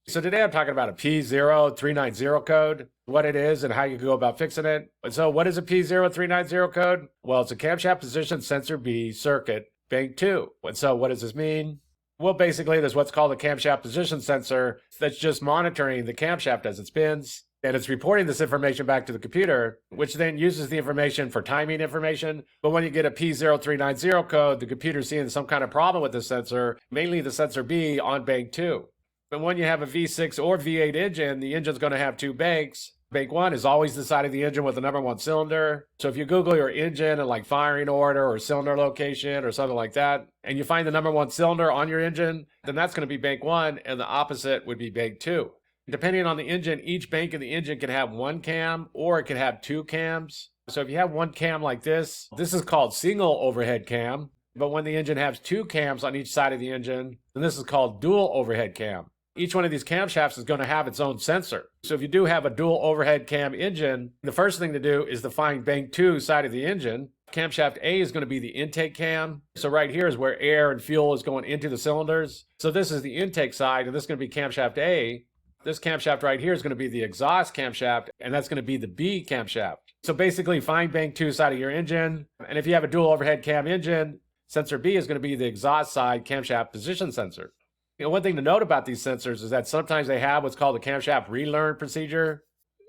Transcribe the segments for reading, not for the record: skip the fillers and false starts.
So today I'm talking about a P0390 code, what it is and how you can go about fixing it. And so what is a P0390 code? Well, it's a Camshaft Position Sensor B circuit, bank 2. And so what does this mean? Well, basically there's what's called a Camshaft Position Sensor that's just monitoring the camshaft as it spins. And it's reporting this information back to the computer, which then uses the information for timing information. But when you get a P0390 code, the computer's seeing some kind of problem with the sensor, mainly the sensor B on bank 2. And when you have a V6 or V8 engine, the engine's going to have two banks. Bank 1 is always the side of the engine with the number 1 cylinder. So if you Google your engine and like firing order or cylinder location or something like that, and you find the number 1 cylinder on your engine, then that's going to be bank 1, and the opposite would be bank 2. Depending on the engine, each bank of the engine can have 1 cam or it can have 2 cams. So if you have 1 cam like this is called single overhead cam. But when the engine has 2 cams on each side of the engine, then this is called dual overhead cam. Each one of these camshafts is going to have its own sensor. So if you do have a dual overhead cam engine, the first thing to do is to find bank 2 side of the engine. Camshaft A is going to be the intake cam. So right here is where air and fuel is going into the cylinders. So this is the intake side, and this is going to be camshaft A. This camshaft right here is going to be the exhaust camshaft, and that's going to be the B camshaft. So basically find bank 2 side of your engine. And if you have a dual overhead cam engine, sensor B is going to be the exhaust side camshaft position sensor. You know, one thing to note about these sensors is that sometimes they have what's called a camshaft relearn procedure,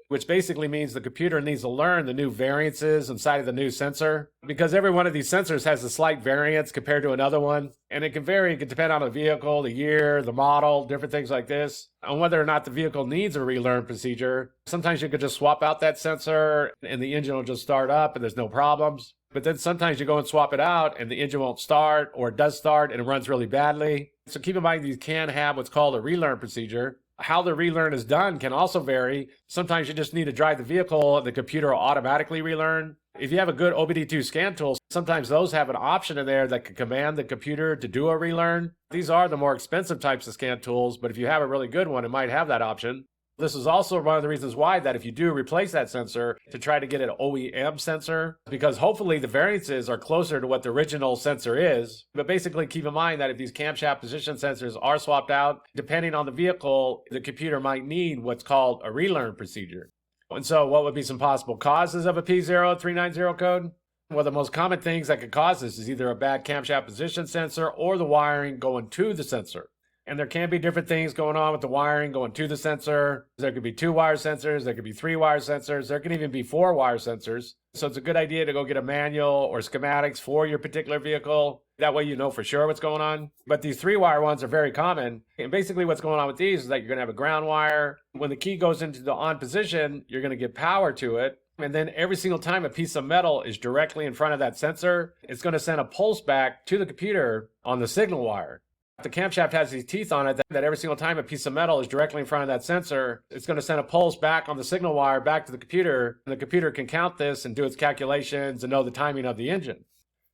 which basically means the computer needs to learn the new variances inside of the new sensor, because every one of these sensors has a slight variance compared to another one, and it can vary. It can depend on the vehicle, the year, the model, different things like this, on whether or not the vehicle needs a relearn procedure. Sometimes you could just swap out that sensor and the engine will just start up and there's no problems. But then sometimes you go and swap it out and the engine won't start, or it does start and it runs really badly. So keep in mind these can have what's called a relearn procedure. How the relearn is done can also vary. Sometimes you just need to drive the vehicle and the computer will automatically relearn. If you have a good OBD2 scan tool, sometimes those have an option in there that can command the computer to do a relearn. These are the more expensive types of scan tools, but if you have a really good one, it might have that option. This is also one of the reasons why that if you do replace that sensor, to try to get an OEM sensor, because hopefully the variances are closer to what the original sensor is. But basically keep in mind that if these camshaft position sensors are swapped out, depending on the vehicle, the computer might need what's called a relearn procedure. And so what would be some possible causes of a P0390 code? Well, the most common things that could cause this is either a bad camshaft position sensor or the wiring going to the sensor. And there can be different things going on with the wiring going to the sensor. There could be 2-wire sensors, there could be 3-wire sensors, there can even be 4-wire sensors. So it's a good idea to go get a manual or schematics for your particular vehicle. That way you know for sure what's going on. But these 3-wire ones are very common. And basically what's going on with these is that you're going to have a ground wire. When the key goes into the on position, you're going to give power to it. And then every single time a piece of metal is directly in front of that sensor, it's going to send a pulse back to the computer on the signal wire. The camshaft has these teeth on it that every single time a piece of metal is directly in front of that sensor, it's going to send a pulse back on the signal wire back to the computer, and the computer can count this and do its calculations and know the timing of the engine.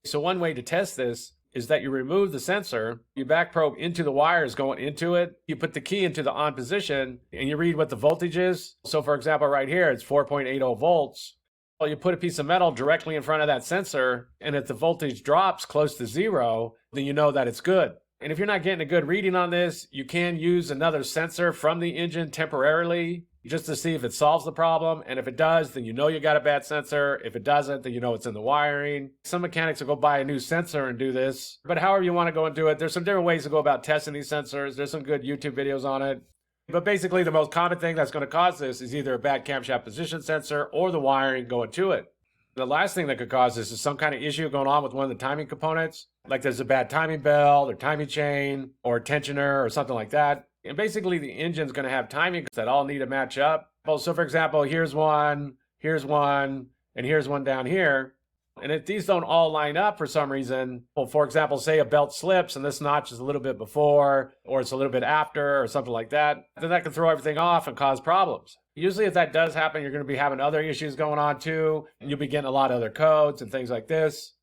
So one way to test this is that you remove the sensor, you back probe into the wires going into it, you put the key into the on position, and you read what the voltage is. So for example, right here, it's 4.80 volts. Well, you put a piece of metal directly in front of that sensor, and if the voltage drops close to 0, then you know that it's good. And if you're not getting a good reading on this, you can use another sensor from the engine temporarily just to see if it solves the problem. And if it does, then you know you got a bad sensor. If it doesn't, then you know it's in the wiring. Some mechanics will go buy a new sensor and do this. But however you want to go and do it, there's some different ways to go about testing these sensors. There's some good YouTube videos on it. But basically, the most common thing that's going to cause this is either a bad camshaft position sensor or the wiring going to it. The last thing that could cause this is some kind of issue going on with one of the timing components, like there's a bad timing belt or timing chain or tensioner or something like that. And basically the engine's going to have timing that all need to match up. Well, so for example, here's one, and here's one down here. And if these don't all line up for some reason, well, for example, say a belt slips and this notch is a little bit before, or it's a little bit after, or something like that, then that can throw everything off and cause problems. Usually if that does happen, you're going to be having other issues going on too, and you'll be getting a lot of other codes and things like this.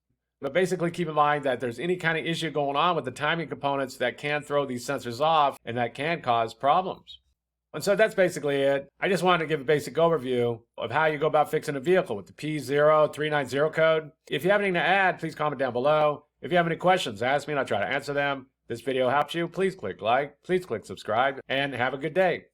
But basically keep in mind that there's any kind of issue going on with the timing components that can throw these sensors off and that can cause problems. And so that's basically it. I just wanted to give a basic overview of how you go about fixing a vehicle with the P0390 code. If you have anything to add, please comment down below. If you have any questions, ask me and I'll try to answer them. this video helps you, please click like, please click subscribe, and have a good day.